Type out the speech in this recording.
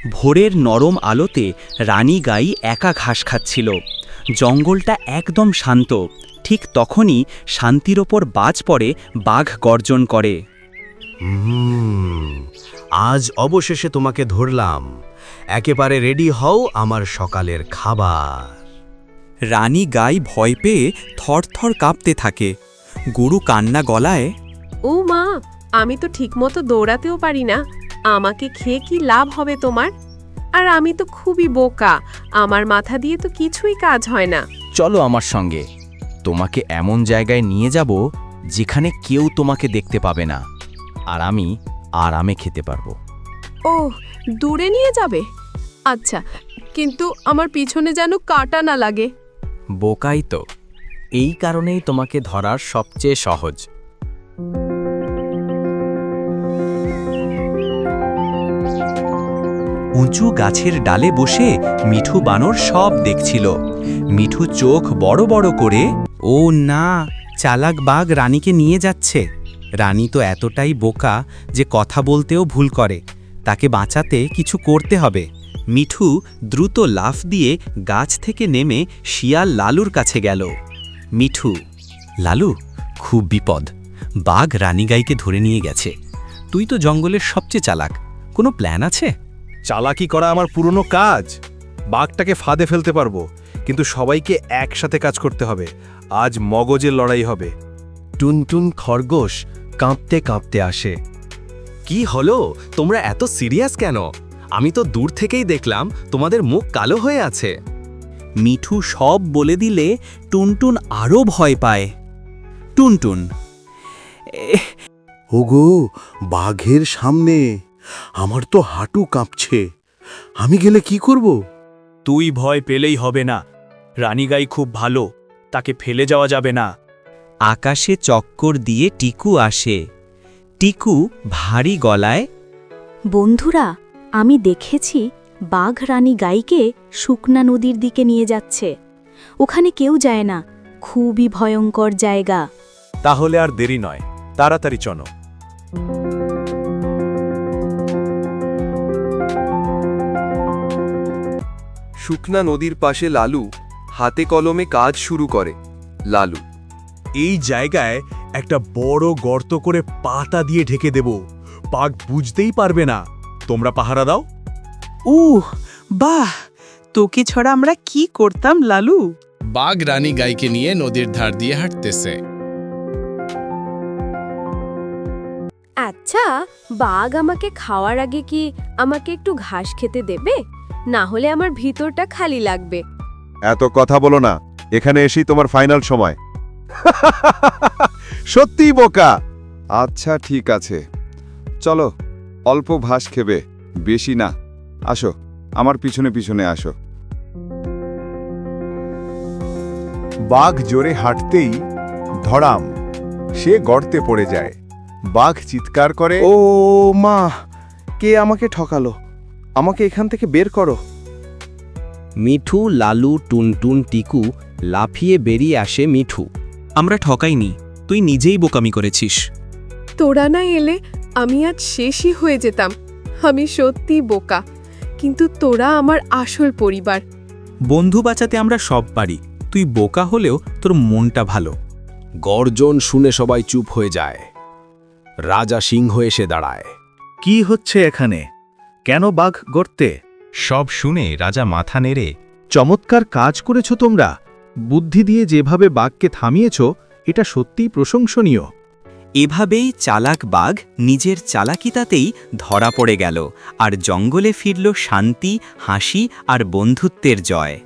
ভোরের নরম আলোতে রানী গাই একা ঘাস খাচ্ছিল। জঙ্গলটা একদম শান্ত। ঠিক তখনই শান্তির ওপর বাজ পড়ে, বাঘ গর্জন করে। আজ অবশেষে তোমাকে ধরলাম। একেবারে রেডি হও আমার সকালের খাবার। রানী গাই ভয় পেয়ে থরথর কাঁপতে থাকে। গুরু কান্না গলায়, ও মা, আমি তো ঠিকমতো দৌড়াতেও পারি না, আমাকে খেয়ে কি লাভ হবে তোমার? আর আমি তো খুবই বোকা, আমার মাথা দিয়ে তো কিছুই কাজ হয় না। চলো আমার সঙ্গে, তোমাকে এমন জায়গায় নিয়ে যাব যেখানে কেউ তোমাকে দেখতে পাবে না, আর আমি আরামে খেতে পারবো। ওহ, দূরে নিয়ে যাবে? আচ্ছা, কিন্তু আমার পিছনে যেন কাটা না লাগে। বোকাই তো, এই কারণেই তোমাকে ধরার সবচেয়ে সহজ। উঁচু গাছের ডালে বসে মিঠু বানর সব দেখছিল। মিঠু চোখ বড় বড় করে, ও না, চালাক বাঘ রানীকে নিয়ে যাচ্ছে। রানী তো এতটাই বোকা যে কথা বলতেও ভুল করে। তাকে বাঁচাতে কিছু করতে হবে। মিঠু দ্রুত লাফ দিয়ে গাছ থেকে নেমে শিয়াল লালুর কাছে গেল। মিঠু, লালু, খুব বিপদ। বাঘ রানীগাইকে ধরে নিয়ে গেছে। তুই তো জঙ্গলের সবচেয়ে চালাক, কোনো প্ল্যান আছে? চালাকি করা আমার পুরনো কাজ। বাঘটাকে ফাঁদে ফেলতে পারবো, কিন্তু সবাইকে একসাথে কাজ করতে হবে। আজ মগজের লড়াই হবে। টুনটুন খরগোশ কাঁপতে কাঁপতে আসে। কি হলো, তোমরা এত সিরিয়াস কেন? আমি তো দূর থেকেই দেখলাম তোমাদের মুখ কালো হয়ে আছে। মিঠু সব বলে দিলে টুনটুন আরও ভয় পায়। টুনটুন, ওগো, বাঘের সামনে আমার তো হাঁটু কাঁপছে। আমি গেলে কি করব? তুই ভয় পেলেই হবে না। রানীগাই খুব ভালো, তাকে ফেলে যাওয়া যাবে না। আকাশে চক্কর দিয়ে টিকু আসে। টিকু ভারী গলায়, বন্ধুরা, আমি দেখেছি বাঘ রানী গাইকে শুকনা নদীর দিকে নিয়ে যাচ্ছে। ওখানে কেউ যায় না, খুবই ভয়ঙ্কর জায়গা। তাহলে আর দেরি নয়, তাড়াতাড়ি চলো। শুকনা নদীর পাশে লালু হাতে কলমে কাজ শুরু করে। লালু, এই জায়গায় একটা বড় গর্ত করে পাতা দিয়ে ঢেকে দেব। বাঘ বুঝতেই পারবে না। তোমরা পাহারা দাও। বাহ, তোকে ছড়া আমরা কি করতাম লালু? বাঘ রানী গাইকে নিয়ে নদীর ধার দিয়ে হাঁটতেছে। আচ্ছা, বাঘ আমাকে খাওয়ার আগে কি আমাকে একটু ঘাস খেতে দেবে? না হলে আমার ভিতরটা খালি লাগবে। এত কথা বলো না, এখানে এসেই তোমার ফাইনাল সময়। সত্যিই বোকা। আচ্ছা ঠিক আছে, চলো, অল্প ঘাস খেবে, বেশি না। আসো, আমার পিছনে পিছনে আসো। বাঘ জোরে হাঁটতেই ধড়াম, সে গর্তে পড়ে যায়। বাঘ চিৎকার করে, ও মা, কে আমাকে ঠকালো? আমাকে এখান থেকে বের করো। মিঠু, লালু, টুনটুন, টিকু লাফিয়ে বেরিয়ে আসে। মিঠু, আমরা ঠকাইনি, তুই নিজেই বোকামি করেছিস। তোরা না এলে আমি আজ শেষই হয়ে যেতাম। আমি সত্যি বোকা, কিন্তু তোরা আমার আসল পরিবার। বন্ধু বাঁচাতে আমরা সব পারি। তুই বোকা হলেও তোর মনটা ভালো। গর্জন শুনে সবাই চুপ হয়ে যায়। রাজা সিংহ এসে দাঁড়ায়। কি হচ্ছে এখানে? কেন বাঘ গর্তে? সব শুনে রাজা মাথা নেড়ে, চমৎকার কাজ করেছো তোমরা। বুদ্ধি দিয়ে যেভাবে বাঘকে থামিয়েছ, এটা সত্যিই প্রশংসনীয়। এভাবেই চালাক বাঘ নিজের চালাকিতাতেই ধরা পড়ে গেল, আর জঙ্গলে ফিরল শান্তি, হাসি আর বন্ধুত্বের জয়।